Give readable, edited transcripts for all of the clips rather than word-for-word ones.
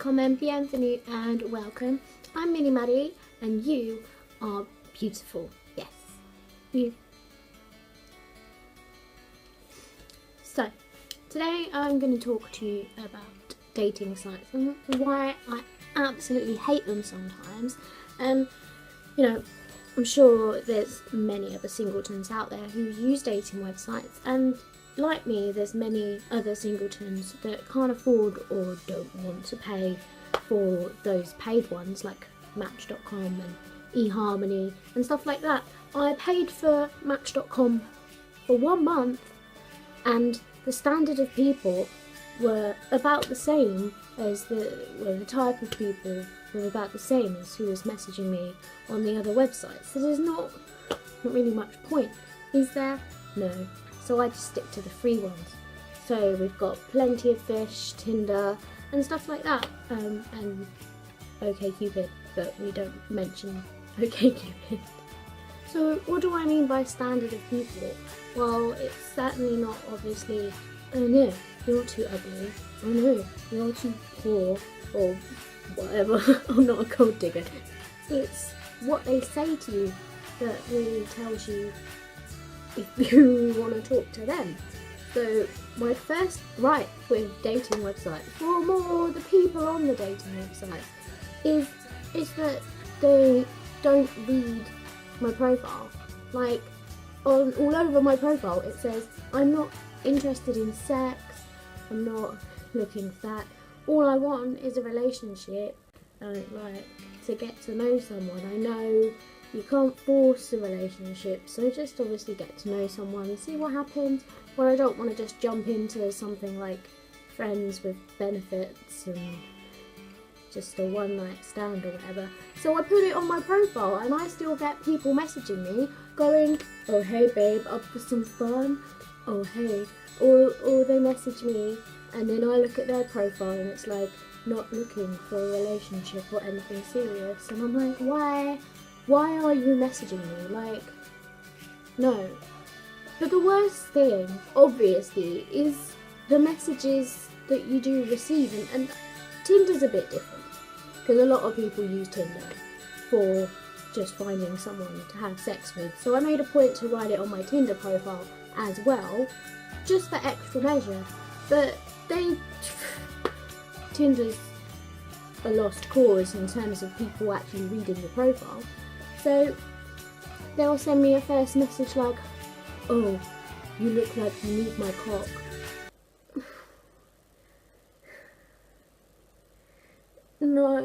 Willkommen, bienvenue, and welcome. I'm Mini Maddi, and you are beautiful. Yes, you. So, today I'm going to talk to you about dating sites and why I absolutely hate them sometimes. I'm sure there's many other singletons out there who use dating websites, and like me, there's many other singletons that can't afford or don't want to pay for those paid ones like Match.com and eHarmony and stuff like that. I paid for Match.com for 1 month, and the standard of people were about the same as the type of people were about the same as who was messaging me on the other websites. So there's not really much point, is there? No. So I just stick to the free ones. So we've got Plenty of Fish, Tinder, and stuff like that, and OkCupid, but we don't mention OkCupid. So what do I mean by standard of people? Well, it's certainly not obviously, oh no, you're too ugly, oh no, you're too poor, or whatever. I'm not a gold digger. It's what they say to you that really tells you if you want to talk to them. So my first gripe with dating websites, or more the people on the dating websites, is that they don't read my profile. Like, all over my profile it says I'm not interested in sex, I'm not looking for that. All I want is a relationship, like to get to know someone. I know you can't force a relationship, so just obviously get to know someone and see what happens. Where I don't want to just jump into something like friends with benefits and just a one night stand or whatever. So I put it on my profile, and I still get people messaging me going, oh hey babe, up for some fun? Oh hey. Or they message me and then I look at their profile and it's like, not looking for a relationship or anything serious, and I'm like, why are you messaging me? Like, no. But the worst thing, obviously, is the messages that you do receive, and Tinder's a bit different, because a lot of people use Tinder for just finding someone to have sex with. So I made a point to write it on my Tinder profile as well, just for extra measure. But Tinder's a lost cause in terms of people actually reading the profile. So they'll send me a first message like, oh, you look like you need my cock. No,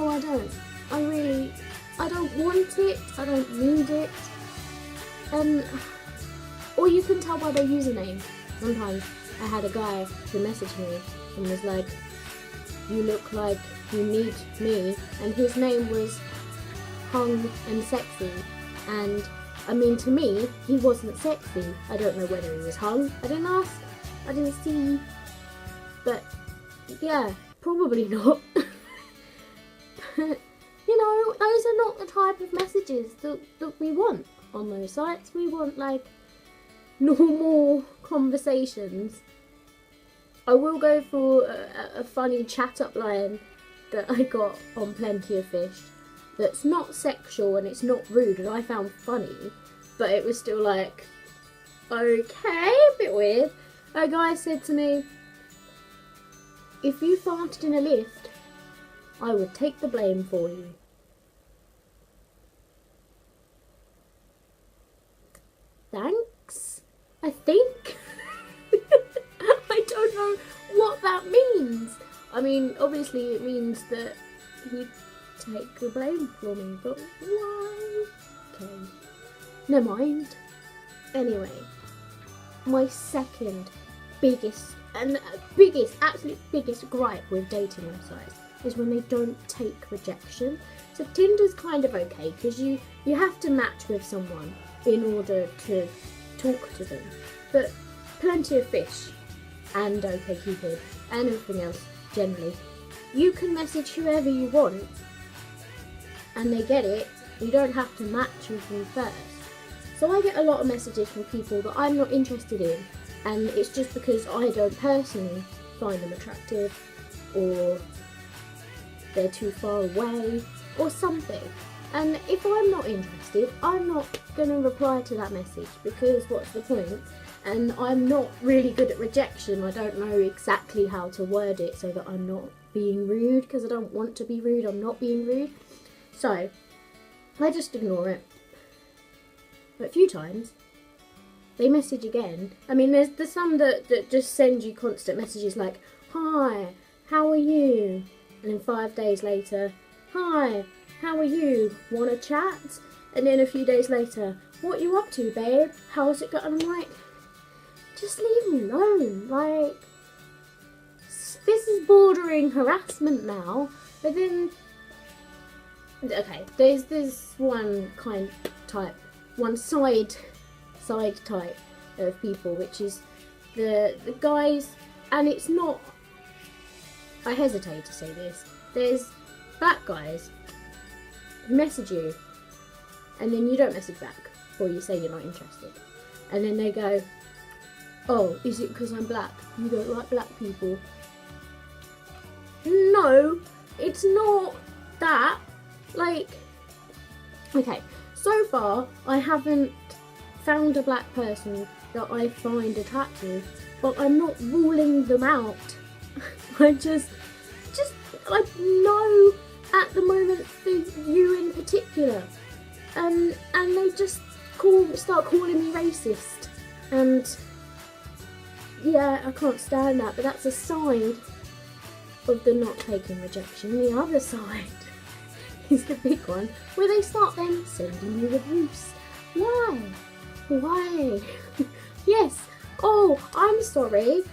I don't. I don't want it, I don't need it. Or you can tell by their username. Sometimes I had a guy who messaged me and was like, you look like you need me, and his name was Hung and Sexy, and I mean, to me, he wasn't sexy. I don't know whether he was hung, I didn't ask, I didn't see, but yeah, probably not. Those are not the type of messages that we want on those sites. We want like normal conversations. I will go for a funny chat up line that I got on Plenty of Fish that's not sexual and it's not rude and I found funny, but it was still like, okay, a bit weird. A guy said to me, if you farted in a lift, I would take the blame for you. Thanks, I think. I don't know what that means. I mean, obviously it means that he'd take the blame for me, but why? Okay, never mind. Anyway, my second absolute biggest gripe with dating websites is when they don't take rejection. So Tinder's kind of okay, because you have to match with someone in order to talk to them. But Plenty of Fish and OkCupid and everything else generally, you can message whoever you want and they get it. You don't have to match with them first. So I get a lot of messages from people that I'm not interested in, and it's just because I don't personally find them attractive. or they're too far away or something. And if I'm not interested, I'm not going to reply to that message, because what's the point? And I'm not really good at rejection. I don't know exactly how to word it so that I'm not being rude, because I don't want to be rude. I'm not being rude. So I just ignore it. But a few times they message again. I mean, there's some that just send you constant messages like, hi, how are you? And then 5 days later, hi, how are you? Want to chat? And then a few days later, what you up to, babe? How's it going? I'm like, just leave me alone. Like, this is bordering harassment now. But then, okay, there's one side type of people, which is the guys, and it's not, I hesitate to say this, there's black guys who message you and then you don't message back, or you say you're not interested, and then they go, oh, is it because I'm black? You don't like black people? No, it's not that. Like, okay, so far I haven't found a black person that I find attractive, but I'm not ruling them out. I just I know at the moment for you in particular, and they just start calling me racist, and yeah, I can't stand that. But that's a side of the not taking rejection. The other side is the big one, where they start then sending you abuse. Why? Yes. Oh, I'm sorry.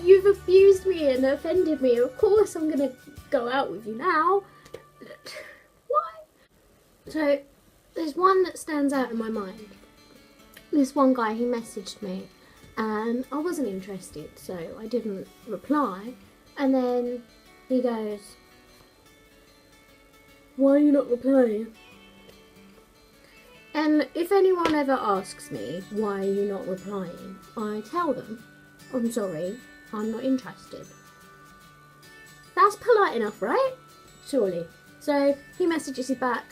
You've abused me and offended me. Of course I'm gonna go out with you now. Why? So there's one that stands out in my mind. This one guy, he messaged me and I wasn't interested, so I didn't reply. And then he goes, why are you not replying? And if anyone ever asks me, why are you not replying? I tell them, I'm sorry, I'm not interested. That's polite enough, right? Surely. So he messages me back,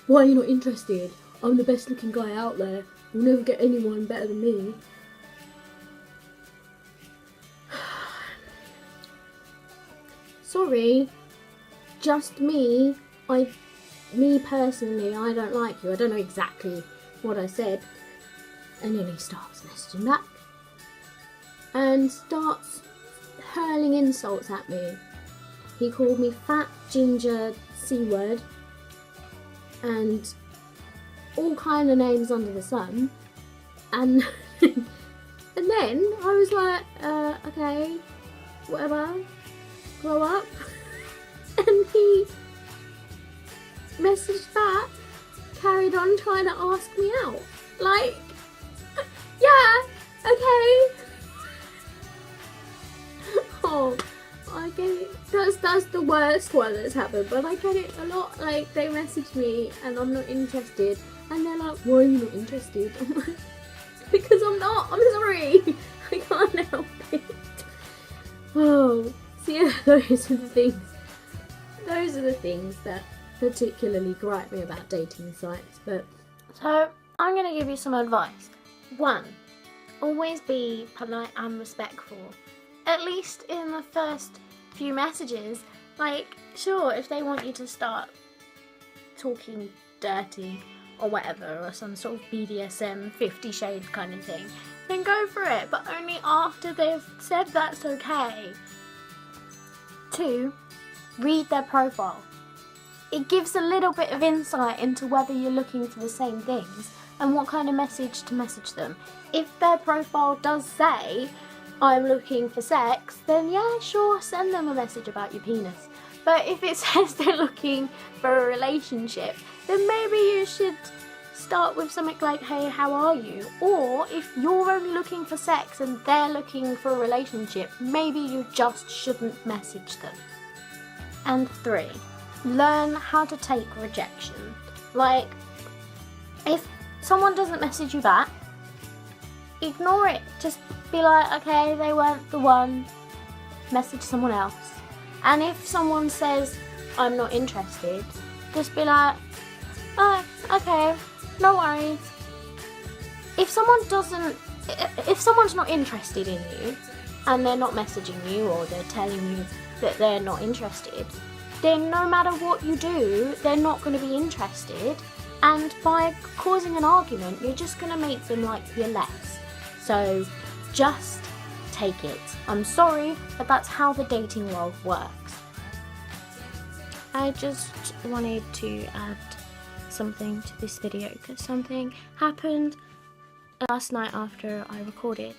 why are you not interested? I'm the best looking guy out there. You'll never get anyone better than me. Sorry, just me. Me personally, I don't like you. I don't know exactly what I said. And then he starts messaging back and starts hurling insults at me. He called me fat, ginger, C-word, and all kind of names under the sun. And and then I was like, okay, whatever, grow up. And he messaged back, carried on trying to ask me out. Like, yeah, okay. Oh, I get it. That's the worst one that's happened, but I get it a lot. Like, they message me and I'm not interested, and they're like, why are you not interested? I'm like, because I'm not. I'm sorry. I can't help it. Oh, so yeah, those are the things that particularly gripe me about dating sites. But so I'm going to give you some advice. 1, always be polite and respectful, at least in the first few messages. Like, sure, if they want you to start talking dirty or whatever, or some sort of BDSM 50 Shades kind of thing, then go for it, but only after they've said that's okay. 2, read their profile. It gives a little bit of insight into whether you're looking for the same things and what kind of message to message them. If their profile does say, I'm looking for sex, then yeah, sure, send them a message about your penis. But if it says they're looking for a relationship, then maybe you should start with something like, hey, how are you? Or if you're only looking for sex and they're looking for a relationship, maybe you just shouldn't message them. And 3, learn how to take rejection. Like, if someone doesn't message you back, ignore it. Just be like, okay, they weren't the one, message someone else. And if someone says, I'm not interested, just be like, oh, okay, no worries. If someone's not interested in you, and they're not messaging you, or they're telling you that they're not interested, then no matter what you do, they're not going to be interested. And by causing an argument, you're just going to make them like you less. So just take it. I'm sorry, but that's how the dating world works. I just wanted to add something to this video because something happened last night after I recorded.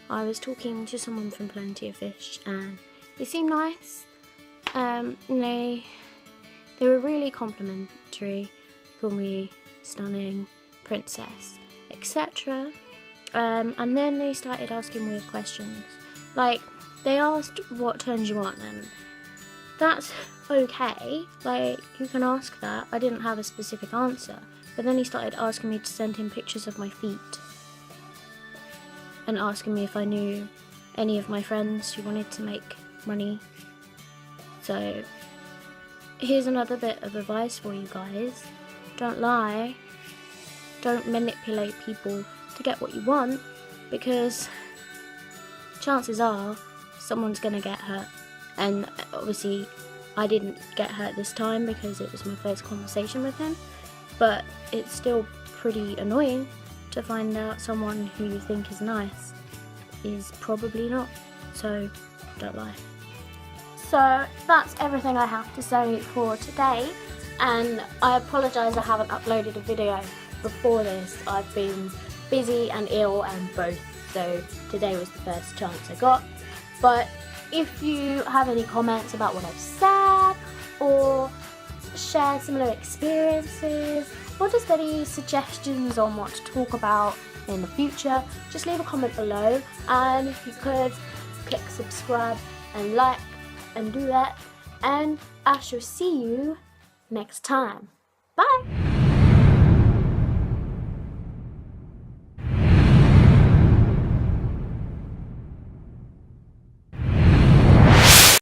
I was talking to someone from Plenty of Fish and they seemed nice. They were really complimentary. They called me stunning, princess, etc. And then they started asking weird questions. Like, they asked what turns you on, and that's okay. Like, you can ask that. I didn't have a specific answer. But then he started asking me to send him pictures of my feet. And asking me if I knew any of my friends who wanted to make money. So, here's another bit of advice for you guys. Don't lie. Don't manipulate people to get what you want, because chances are someone's gonna get hurt. And obviously I didn't get hurt this time because it was my first conversation with him, but it's still pretty annoying to find out someone who you think is nice is probably not. So don't lie. So that's everything I have to say for today, and I apologise I haven't uploaded a video before this. I've been busy and ill and both, so today was the first chance I got. But if you have any comments about what I've said, or share similar experiences, or just any suggestions on what to talk about in the future, just leave a comment below. And if you could, click subscribe and like and do that, and I shall see you next time. Bye!